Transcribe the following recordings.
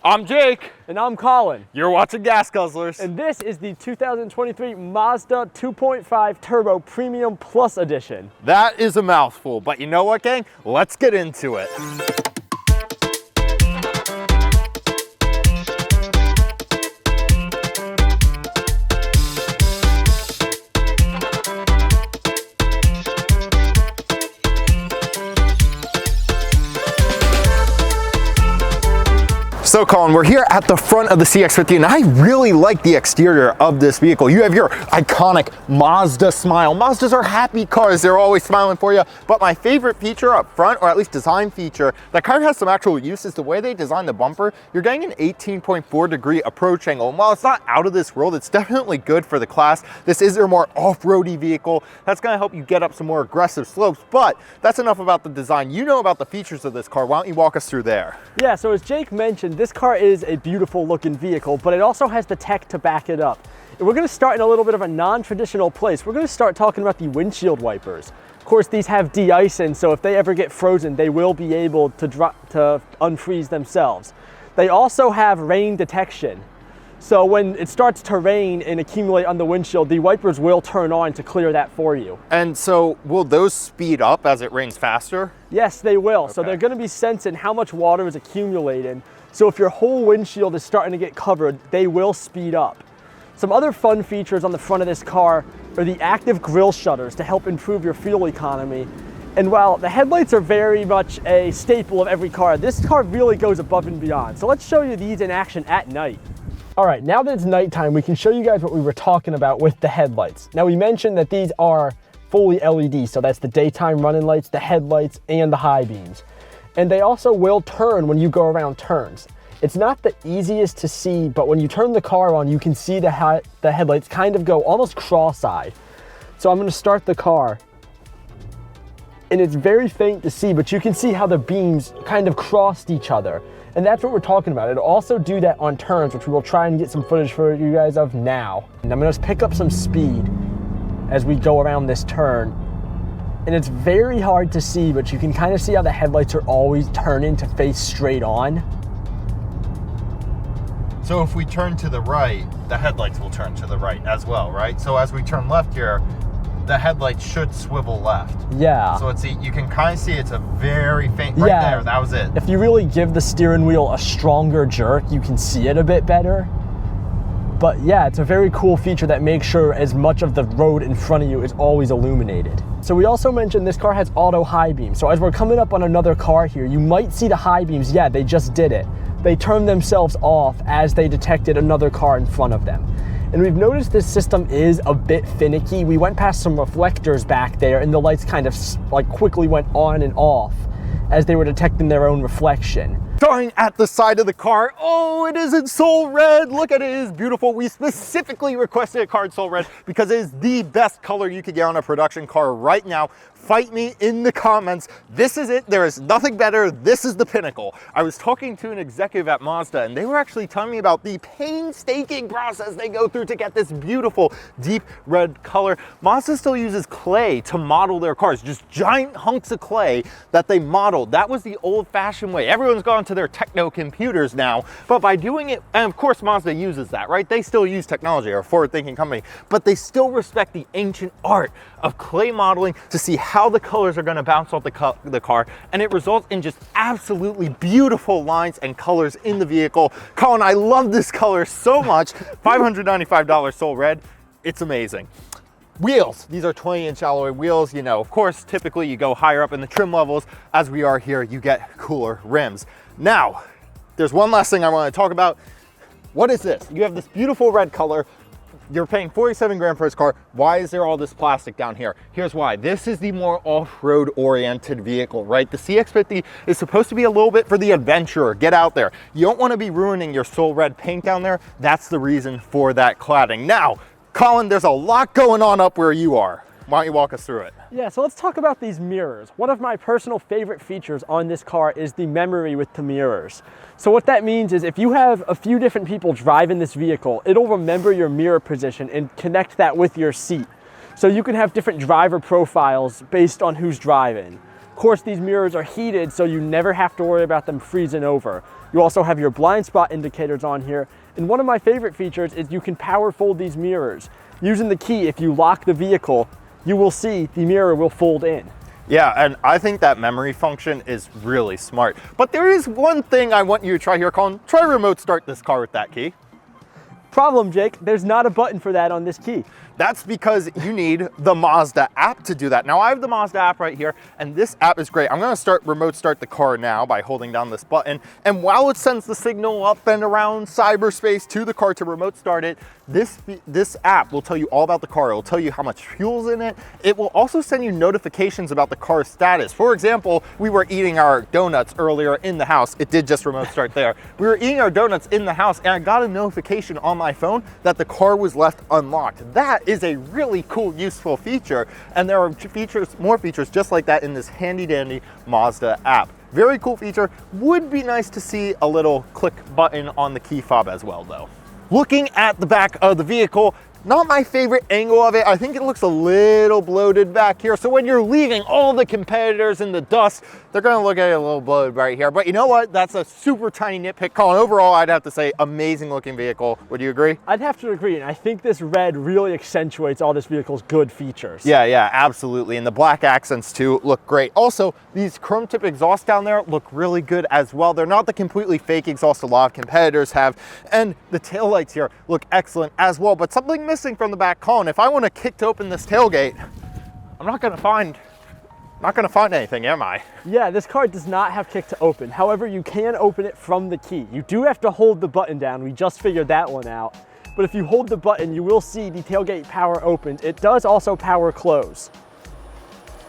I'm Jake. And I'm Colin. You're watching Gas Guzzlers. And this is the 2023 Mazda 2.5 Turbo Premium Plus Edition. That is a mouthful, but you know what, gang? Let's get into it. So Colin, we're here at the front of the CX-50 and I really like the exterior of this vehicle. You have your iconic Mazda smile. Mazdas are happy cars, they're always smiling for you. But my favorite feature up front, or at least design feature, that kind of has some actual use is the way they designed the bumper. You're getting an 18.4 degree approach angle. And while it's not out of this world, it's definitely good for the class. This is their more off-roady vehicle. That's gonna help you get up some more aggressive slopes, but that's enough about the design. You know about the features of this car. Why don't you walk us through there? Yeah, so as Jake mentioned, this car is a beautiful looking vehicle, but it also has the tech to back it up. And we're gonna start in a little bit of a non-traditional place. We're gonna start talking about the windshield wipers. Of course, these have de-icing, so if they ever get frozen, they will be able to unfreeze themselves. They also have rain detection. So when it starts to rain and accumulate on the windshield, the wipers will turn on to clear that for you. And so will those speed up as it rains faster? Yes, they will. Okay. So they're gonna be sensing how much water is accumulating. So if your whole windshield is starting to get covered, they will speed up. Some other fun features on the front of this car are the active grille shutters to help improve your fuel economy. And while the headlights are very much a staple of every car, this car really goes above and beyond. So let's show you these in action at night. All right, now that it's nighttime, we can show you guys what we were talking about with the headlights. Now we mentioned that these are fully LED, so that's the daytime running lights, the headlights, and the high beams. And they also will turn when you go around turns. It's not the easiest to see, but when you turn the car on, you can see the headlights kind of go almost cross-eyed. So I'm gonna start the car. And it's very faint to see, but you can see how the beams kind of crossed each other. And that's what we're talking about. It'll also do that on turns, which we will try and get some footage for you guys of now. And I'm gonna pick up some speed as we go around this turn. And it's very hard to see, but you can kind of see how the headlights are always turning to face straight on. So if we turn to the right, the headlights will turn to the right as well, right? So as we turn left here, the headlights should swivel left. Yeah. So you can kind of see it's a very faint, right there, that was it. If you really give the steering wheel a stronger jerk, you can see it a bit better. But yeah, it's a very cool feature that makes sure as much of the road in front of you is always illuminated. So we also mentioned this car has auto high beams. So as we're coming up on another car here, you might see the high beams. Yeah, they just did it. They turned themselves off as they detected another car in front of them. And we've noticed this system is a bit finicky. We went past some reflectors back there and the lights kind of like quickly went on and off as they were detecting their own reflection. Starting at the side of the car, oh, it is in Soul Red. Look at it, it is beautiful. We specifically requested a car in Soul Red because it is the best color you could get on a production car right now. Fight me in the comments. This is it. There is nothing better. This is the pinnacle. I was talking to an executive at Mazda and they were actually telling me about the painstaking process they go through to get this beautiful deep red color. Mazda still uses clay to model their cars, just giant hunks of clay that they modeled. That was the old-fashioned way. Everyone's gone to their techno computers now, but by doing it, and of course Mazda uses that, right? They still use technology, or a forward-thinking company, but they still respect the ancient art of clay modeling to see how the colors are going to bounce off the car, and it results in just absolutely beautiful lines and colors in the vehicle. Colin, I love this color so much. $595 Soul Red. It's amazing. Wheels, these are 20-inch alloy wheels. You know, of course, typically you go higher up in the trim levels. As we are here, you get cooler rims. Now, there's one last thing I want to talk about. What is this? You have this beautiful red color. You're paying 47 grand for this car. Why is there all this plastic down here? Here's why. This is the more off-road oriented vehicle, right? The CX-50 is supposed to be a little bit for the adventurer. Get out there. You don't want to be ruining your Soul Red paint down there. That's the reason for that cladding. Now, Colin, there's a lot going on up where you are. Why don't you walk us through it? Yeah, so let's talk about these mirrors. One of my personal favorite features on this car is the memory with the mirrors. So what that means is if you have a few different people driving this vehicle, it'll remember your mirror position and connect that with your seat. So you can have different driver profiles based on who's driving. Of course, these mirrors are heated, so you never have to worry about them freezing over. You also have your blind spot indicators on here. And one of my favorite features is you can power fold these mirrors. Using the key, if you lock the vehicle, you will see the mirror will fold in. Yeah, and I think that memory function is really smart. But there is one thing I want you to try here, Colin. Try remote start this car with that key. Problem, Jake, there's not a button for that on this key. That's because you need the Mazda app to do that. Now I have the Mazda app right here, and this app is great. I'm gonna remote start the car now by holding down this button. And while it sends the signal up and around cyberspace to the car to remote start it, this app will tell you all about the car. It will tell you how much fuel's in it. It will also send you notifications about the car's status. For example, we were eating our donuts earlier in the house. It did just remote start there. We were eating our donuts in the house, and I got a notification on my phone that the car was left unlocked. That is a really cool, useful feature, and there are more features just like that in this handy dandy Mazda app. Very cool feature. Would be nice to see a little click button on the key fob as well though. Looking at the back of the vehicle, not my favorite angle of it. I think it looks a little bloated back here. So when you're leaving all the competitors in the dust, they're gonna look at it a little bloated right here. But you know what? That's a super tiny nitpick. Colin, overall, I'd have to say amazing looking vehicle. Would you agree? I'd have to agree, and I think this red really accentuates all this vehicle's good features. Yeah, absolutely. And the black accents too look great. Also, these chrome tip exhausts down there look really good as well. They're not the completely fake exhaust a lot of competitors have. And the taillights here look excellent as well. But something missing from the back, Colin, if I want to kick to open this tailgate, I'm not gonna find anything, am I? Yeah, this car does not have kick to open. However, you can open it from the key. You do have to hold the button down. We just figured that one out. But if you hold the button, you will see the tailgate power opens. It does also power close.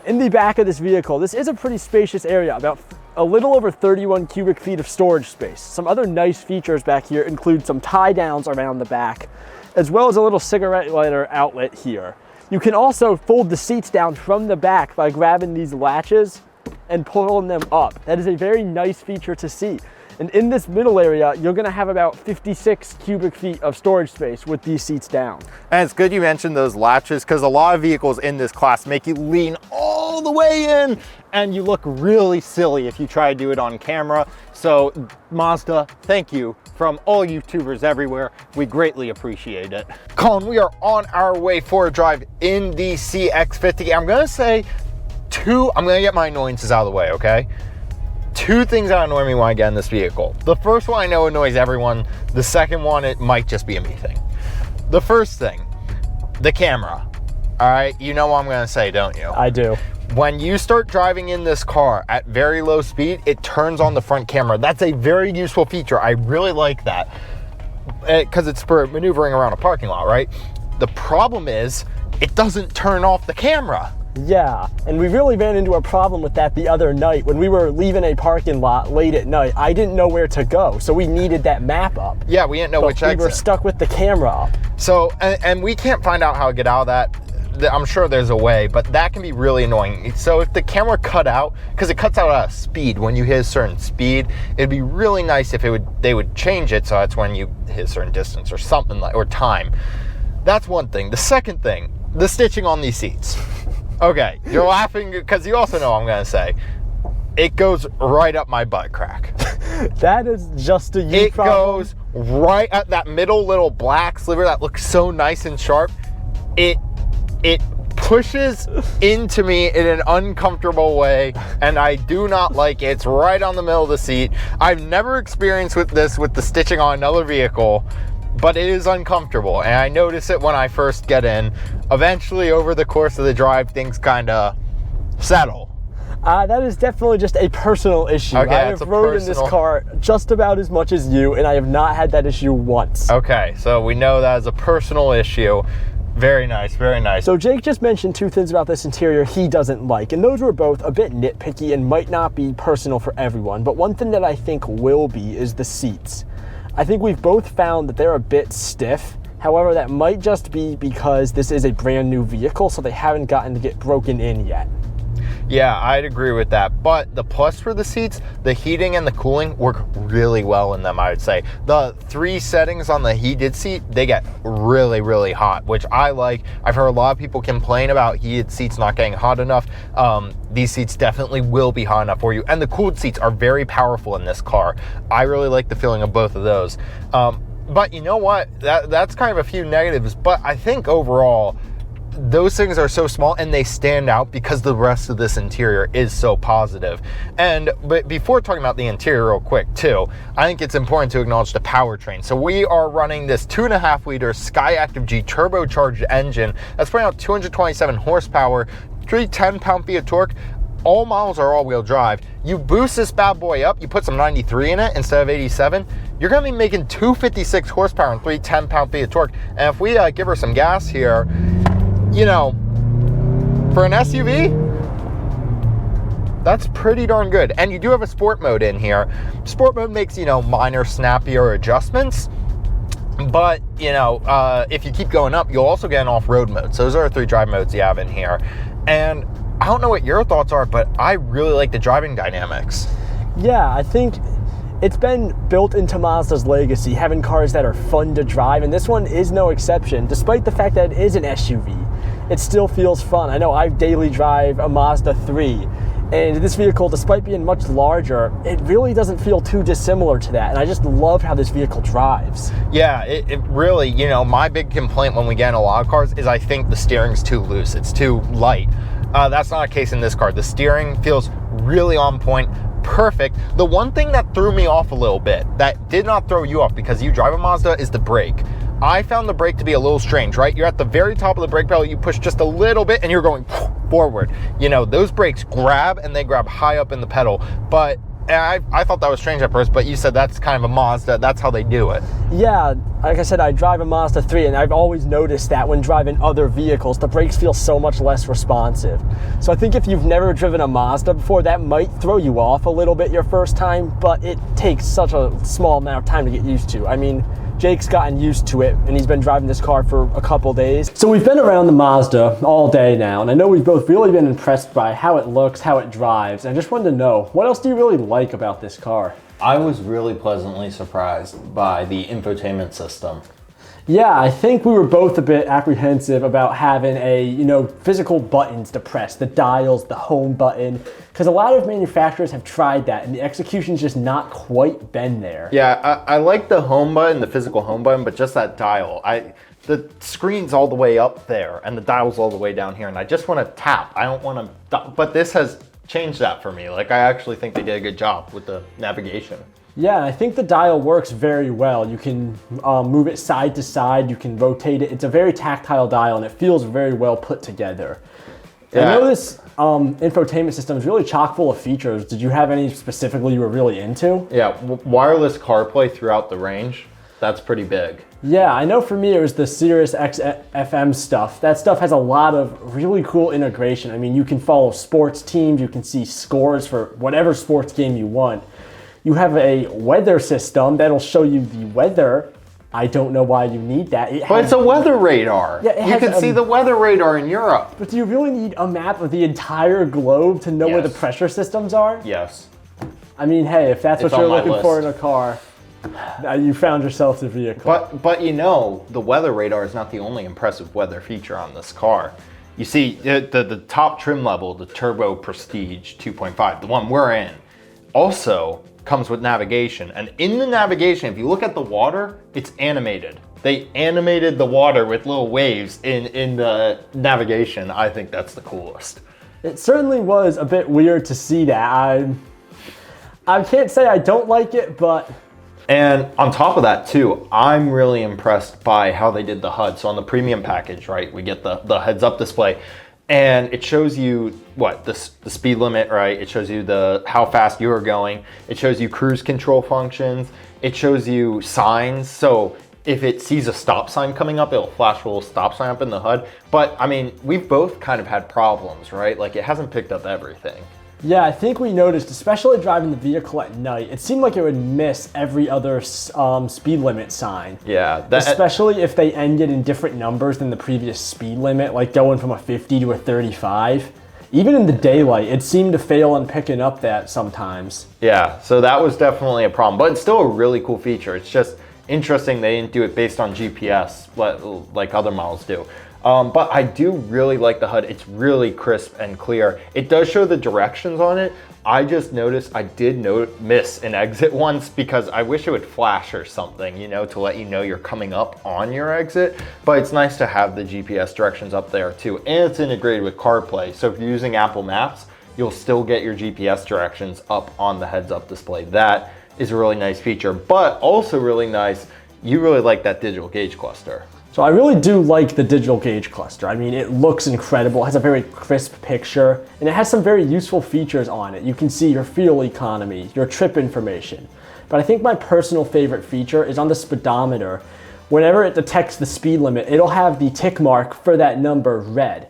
In the back of this vehicle, this is a pretty spacious area, about a little over 31 cubic feet of storage space. Some other nice features back here include some tie downs around the back, as well as a little cigarette lighter outlet here. You can also fold the seats down from the back by grabbing these latches and pulling them up. That is a very nice feature to see. And in this middle area, you're gonna have about 56 cubic feet of storage space with these seats down. And it's good you mentioned those latches, because a lot of vehicles in this class make you lean all the way in, and you look really silly if you try to do it on camera. So Mazda, thank you from all YouTubers everywhere. We greatly appreciate it. Colin, we are on our way for a drive in the CX-50. I'm gonna get my annoyances out of the way, okay? Two things that annoy me when I get in this vehicle. The first one I know annoys everyone. The second one, it might just be a me thing. The first thing, the camera. All right, you know what I'm gonna say, don't you? I do. When you start driving in this car at very low speed, it turns on the front camera. That's a very useful feature. I really like that because it's for maneuvering around a parking lot, right? The problem is it doesn't turn off the camera. Yeah, and we really ran into a problem with that the other night. When we were leaving a parking lot late at night, I didn't know where to go, so we needed that map up. Yeah, we didn't know which exit. We were stuck with the camera up. So, and we can't find out how to get out of that. I'm sure there's a way, but that can be really annoying. So if the camera cut out, because it cuts out at a speed, when you hit a certain speed, it'd be really nice if they would change it so that's when you hit a certain distance or something like, or time. That's one thing. The second thing, the stitching on these seats. Okay, you're laughing because you also know what I'm gonna say. It goes right up my butt crack. That is just a you problem. It goes right at that middle little black sliver that looks so nice and sharp. It pushes into me in an uncomfortable way, and I do not like it. It's right on the middle of the seat. I've never experienced with the stitching on another vehicle, but it is uncomfortable, and I notice it when I first get in. Eventually, over the course of the drive, things kind of settle. That is definitely just a personal issue. Okay, I have rode in this car just about as much as you, and I have not had that issue once. Okay, so we know that is a personal issue. Very nice, very nice. So Jake just mentioned two things about this interior he doesn't like, and those were both a bit nitpicky and might not be personal for everyone, but one thing that I think will be is the seats. I think we've both found that they're a bit stiff. However, that might just be because this is a brand new vehicle, so they haven't gotten to get broken in yet. Yeah, I'd agree with that. But the plus for the seats, the heating and the cooling work really well in them, I would say. The 3 settings on the heated seat, they get really, really hot, which I like. I've heard a lot of people complain about heated seats not getting hot enough. These seats definitely will be hot enough for you. And the cooled seats are very powerful in this car. I really like the feeling of both of those. But you know what? That's kind of a few negatives, but I think overall, those things are so small and they stand out because the rest of this interior is so positive. But before talking about the interior real quick too, I think it's important to acknowledge the powertrain. So we are running this 2.5 liter Skyactiv G turbocharged engine that's putting out 227 horsepower, 310 pound-feet of torque. All models are all-wheel drive. You boost this bad boy up, you put some 93 in it instead of 87, you're gonna be making 256 horsepower and 310 pound-feet of torque. And if we give her some gas here, you know, for an SUV, that's pretty darn good. And you do have a sport mode in here. Sport mode makes, you know, minor snappier adjustments. But, you know, if you keep going up, you'll also get an off-road mode. So those are the 3 drive modes you have in here. And I don't know what your thoughts are, but I really like the driving dynamics. Yeah, I think it's been built into Mazda's legacy, having cars that are fun to drive, and this one is no exception. Despite the fact that it is an SUV, it still feels fun. I know I daily drive a Mazda 3, and this vehicle, despite being much larger, it really doesn't feel too dissimilar to that, and I just love how this vehicle drives. Yeah, it really, you know, my big complaint when we get in a lot of cars is I think the steering's too loose, it's too light. That's not a case in this car. The steering feels really on point, perfect. The one thing that threw me off a little bit, that did not throw you off because you drive a Mazda, is the brake. I found the brake to be a little strange, right? You're at the very top of the brake pedal, you push just a little bit and you're going forward. You know, those brakes grab and they grab high up in the pedal. But I thought that was strange at first, but you said that's kind of a Mazda, that's how they do it. Yeah, like I said, I drive a Mazda 3, and I've always noticed that when driving other vehicles, the brakes feel so much less responsive. So I think if you've never driven a Mazda before, that might throw you off a little bit your first time, but it takes such a small amount of time to get used to. I mean, Jake's gotten used to it, and he's been driving this car for a couple days. So we've been around the Mazda all day now, and I know we've both really been impressed by how it looks, how it drives, and I just wanted to know, what else do you really like about this car? I was really pleasantly surprised by the infotainment system. Yeah, I think we were both a bit apprehensive about having physical buttons to press, the dials, the home button, because a lot of manufacturers have tried that and the execution's just not quite been there. Yeah, I like the home button, the physical home button, but just that dial. The screen's all the way up there and the dial's all the way down here, and I just want to tap. I don't want to, but this has changed that for me. Like, I actually think they did a good job with the navigation. Yeah, I think the dial works very well. You can move it side to side, you can rotate it. It's a very tactile dial and it feels very well put together. Yeah. I know this infotainment system is really chock full of features. Did you have any specifically you were really into? Yeah, wireless CarPlay throughout the range, that's pretty big. Yeah, I know for me it was the Sirius XM stuff. That stuff has a lot of really cool integration. I mean, you can follow sports teams, you can see scores for whatever sports game you want. You have a weather system that'll show you the weather. I don't know why you need that. But it's a weather radar. Yeah, you can see the weather radar in Europe. But do you really need a map of the entire globe to know where the pressure systems are? Yes. I mean, hey, if that's what you're looking for in a car, you found yourself the vehicle. But you know, the weather radar is not the only impressive weather feature on this car. You see, the top trim level, the Turbo Prestige 2.5, the one we're in, also comes with navigation. And in the navigation, if you look at the water, it's animated. They animated the water with little waves in the navigation. I think that's the coolest. It certainly was a bit weird to see that. I can't say I don't like it, but... And on top of that too, I'm really impressed by how they did the HUD. So on the premium package, right, we get the heads-up display. And it shows you what the speed limit, right? It shows you how fast you are going. It shows you cruise control functions. It shows you signs. So if it sees a stop sign coming up, it'll flash a little stop sign up in the HUD. But I mean, we've both kind of had problems, right? Like, it hasn't picked up everything. Yeah, I think we noticed, especially driving the vehicle at night, it seemed like it would miss every other speed limit sign. Yeah. Especially if they ended in different numbers than the previous speed limit, like going from a 50 to a 35. Even in the daylight, it seemed to fail on picking up that sometimes. Yeah, so that was definitely a problem, but it's still a really cool feature. It's just interesting they didn't do it based on GPS like other models do. But I do really like the HUD. It's really crisp and clear. It does show the directions on it. I just noticed I did miss an exit once because I wish it would flash or something, you know, to let you know you're coming up on your exit. But it's nice to have the GPS directions up there too. And it's integrated with CarPlay. So if you're using Apple Maps, you'll still get your GPS directions up on the heads-up display. That is a really nice feature, but also really nice, you really like that digital gauge cluster. So I really do like the digital gauge cluster. I mean, it looks incredible. It has a very crisp picture, and it has some very useful features on it. You can see your fuel economy, your trip information. But I think my personal favorite feature is on the speedometer. Whenever it detects the speed limit, it'll have the tick mark for that number red.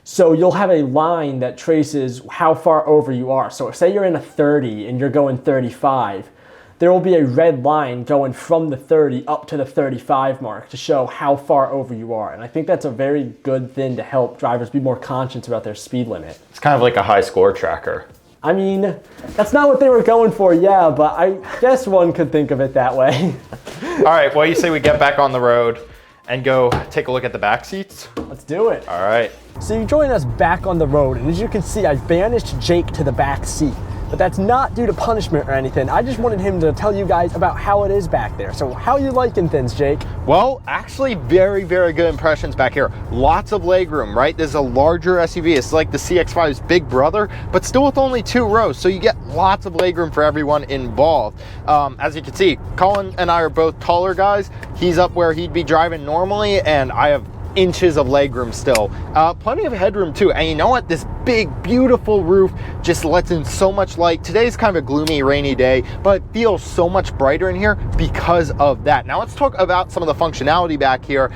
So you'll have a line that traces how far over you are. So say you're in a 30 and you're going 35, there will be a red line going from the 30 up to the 35 mark to show how far over you are. And I think that's a very good thing to help drivers be more conscious about their speed limit. It's kind of like a high score tracker. I mean, that's not what they were going for, yeah, but I guess one could think of it that way. All right, well, you say we get back on the road and go take a look at the back seats? Let's do it. All right. So you join us back on the road, and as you can see, I've banished Jake to the back seat. But that's not due to punishment or anything. I just wanted him to tell you guys about how it is back there. So how are you liking things, Jake? Well, actually very, very good impressions back here. Lots of legroom, right? This is a larger SUV. It's like the CX-5's big brother, but still with only 2 rows. So you get lots of legroom for everyone involved. As you can see, Colin and I are both taller guys. He's up where he'd be driving normally, and I have inches of legroom still. Plenty of headroom too. And you know what? This big, beautiful roof just lets in so much light. Today's kind of a gloomy, rainy day, but it feels so much brighter in here because of that. Now let's talk about some of the functionality back here.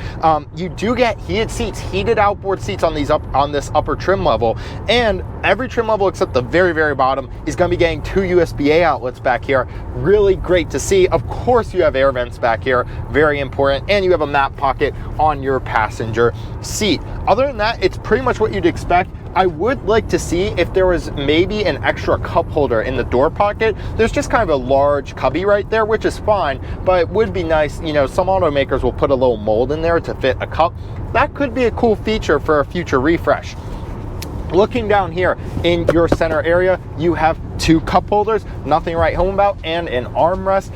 You do get heated seats, heated outboard seats on this upper trim level, and every trim level except the very, very bottom is going to be getting 2 USB-A outlets back here. Really great to see. Of course, you have air vents back here, very important, and you have a map pocket on your passenger seat. Other than that, it's pretty much what you'd expect. I would like to see if there was maybe an extra cup holder in the door pocket. There's just kind of a large cubby right there, which is fine, but it would be nice, you know, some automakers will put a little mold in there to fit a cup. That could be a cool feature for a future refresh. Looking down here in your center area, you have 2 cup holders, nothing to write home about, and an armrest.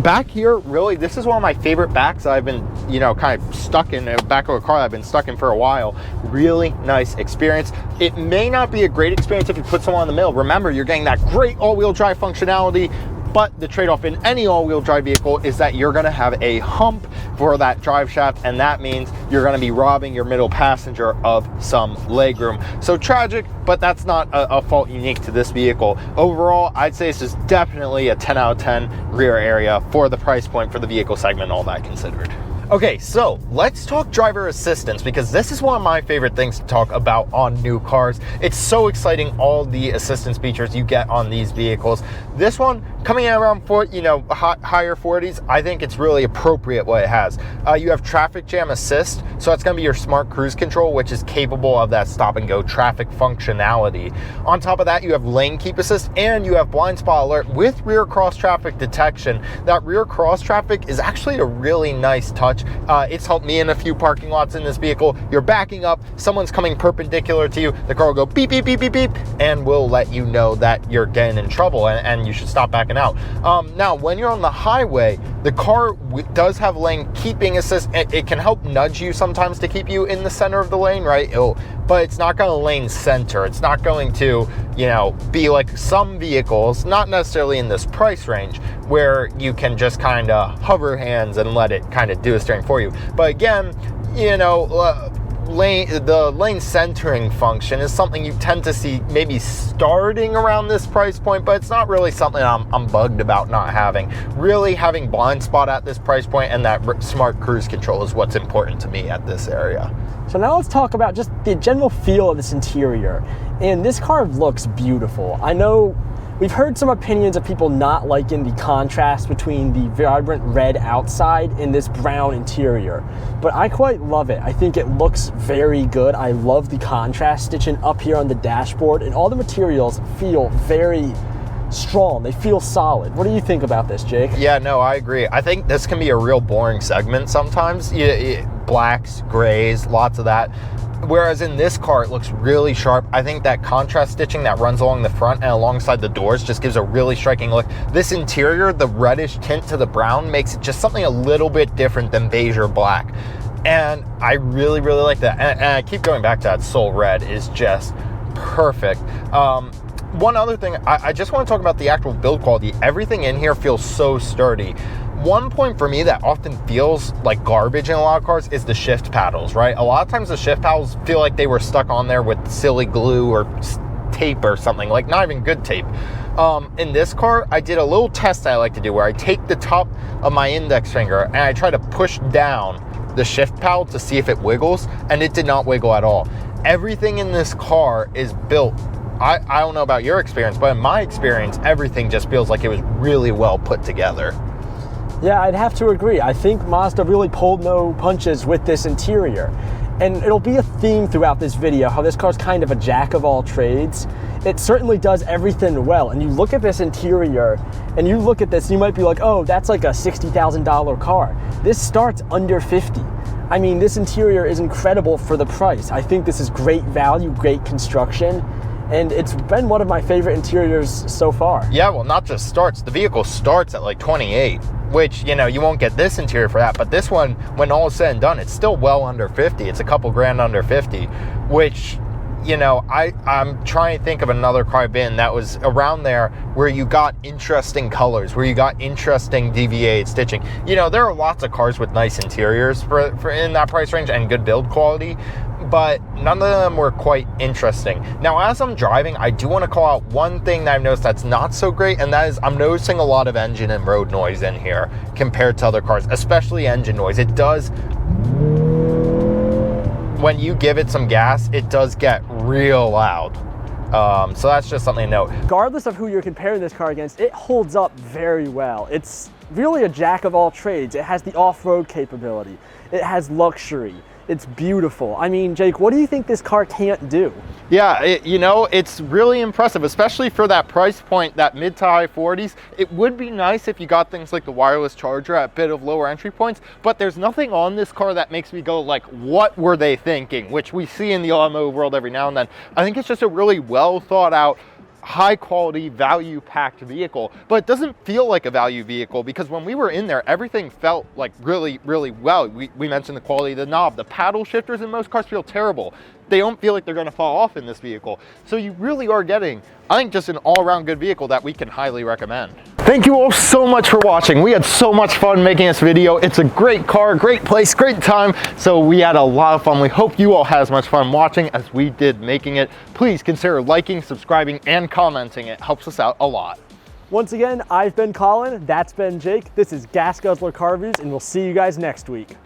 Back here, really, this is one of my favorite backs I've been, you know, kind of stuck in the back of a car I've been stuck in for a while. Really nice experience. It may not be a great experience if you put someone in the middle. Remember, you're getting that great all-wheel drive functionality, but the trade-off in any all-wheel drive vehicle is that you're gonna have a hump for that drive shaft, and that means you're gonna be robbing your middle passenger of some legroom. So tragic, but that's not a fault unique to this vehicle. Overall, I'd say this is definitely a 10 out of 10 rear area for the price point for the vehicle segment, all that considered. Okay, so let's talk driver assistance, because this is one of my favorite things to talk about on new cars. It's so exciting, all the assistance features you get on these vehicles. This one, coming in around higher 40s, I think it's really appropriate what it has. You have traffic jam assist, so that's gonna be your smart cruise control, which is capable of that stop and go traffic functionality. On top of that, you have lane keep assist, and you have blind spot alert with rear cross traffic detection. That rear cross traffic is actually a really nice touch. It's helped me in a few parking lots in this vehicle. You're backing up, someone's coming perpendicular to you, the car will go beep, beep, beep, beep, beep, and will let you know that you're getting in trouble and you should stop backing out. Now, when you're on the highway, the car does have lane keeping assist. It can help nudge you sometimes to keep you in the center of the lane, right? But it's not going to lane center. It's not going to, you know, be like some vehicles, not necessarily in this price range, where you can just kind of hover hands and let it kind of do a steering for you. But again, you know, the lane centering function is something you tend to see maybe starting around this price point, but it's not really something I'm bugged about not having. Really, having blind spot at this price point and that smart cruise control is what's important to me at this area. So now let's talk about just the general feel of this interior. And this car looks beautiful. I know We've heard some opinions of people not liking the contrast between the vibrant red outside and this brown interior, but I quite love it. I think it looks very good. I love the contrast stitching up here on the dashboard, and all the materials feel very strong. They feel solid. What do you think about this, Jake? Yeah, no, I agree. I think this can be a real boring segment sometimes. Blacks, grays, lots of that. Whereas in this car, it looks really sharp. I think that contrast stitching that runs along the front and alongside the doors just gives a really striking look. This interior, the reddish tint to the brown, makes it just something a little bit different than beige or black. And I really, really like that. And I keep going back to that Soul Red is just perfect. One other thing, I just want to talk about the actual build quality. Everything in here feels so sturdy. One point for me that often feels like garbage in a lot of cars is the shift paddles, right? A lot of times the shift paddles feel like they were stuck on there with silly glue or tape or something, like not even good tape. In this car, I did a little test I like to do where I take the top of my index finger and I try to push down the shift paddle to see if it wiggles, and it did not wiggle at all. Everything in this car is built, I don't know about your experience, but in my experience, everything just feels like it was really well put together. Yeah, I'd have to agree. I think Mazda really pulled no punches with this interior. And it'll be a theme throughout this video, how this car's kind of a jack of all trades. It certainly does everything well. And you look at this interior, and you look at this, and you might be like, oh, that's like a $60,000 car. This starts under 50. I mean, this interior is incredible for the price. I think this is great value, great construction, and it's been one of my favorite interiors so far. Yeah, well, not just starts, the vehicle starts at like 28, which, you know, you won't get this interior for that, but this one, when all is said and done, it's still well under 50. It's a couple grand under 50, which, you know, I'm trying to think of another car I've been that was around there where you got interesting colors, where you got interesting deviated stitching. You know, there are lots of cars with nice interiors for in that price range and good build quality, but none of them were quite interesting. Now, as I'm driving, I do want to call out one thing that I've noticed that's not so great, and that is I'm noticing a lot of engine and road noise in here compared to other cars, especially engine noise. It does, when you give it some gas, it does get real loud. So that's just something to note. Regardless of who you're comparing this car against, it holds up very well. It's really a jack of all trades. It has the off-road capability. It has luxury. It's beautiful. I mean, Jake, what do you think this car can't do? Yeah, you know, it's really impressive, especially for that price point, that mid to high 40s. It would be nice if you got things like the wireless charger at a bit of lower entry points, but there's nothing on this car that makes me go like, what were they thinking? Which we see in the automotive world every now and then. I think it's just a really well thought out, high quality, value packed vehicle, but it doesn't feel like a value vehicle because when we were in there, everything felt like really, really well. We mentioned the quality of the knob. The paddle shifters in most cars feel terrible. They don't feel like they're going to fall off in this vehicle. So you really are getting, I think, just an all-around good vehicle that we can highly recommend. Thank you all so much for watching. We had so much fun making this video. It's a great car, great place, great time. So we had a lot of fun. We hope you all had as much fun watching as we did making it. Please consider liking, subscribing, and commenting. It helps us out a lot. Once again, I've been Colin, that's been Jake. This is Gas Guzzler Car Reviews, and we'll see you guys next week.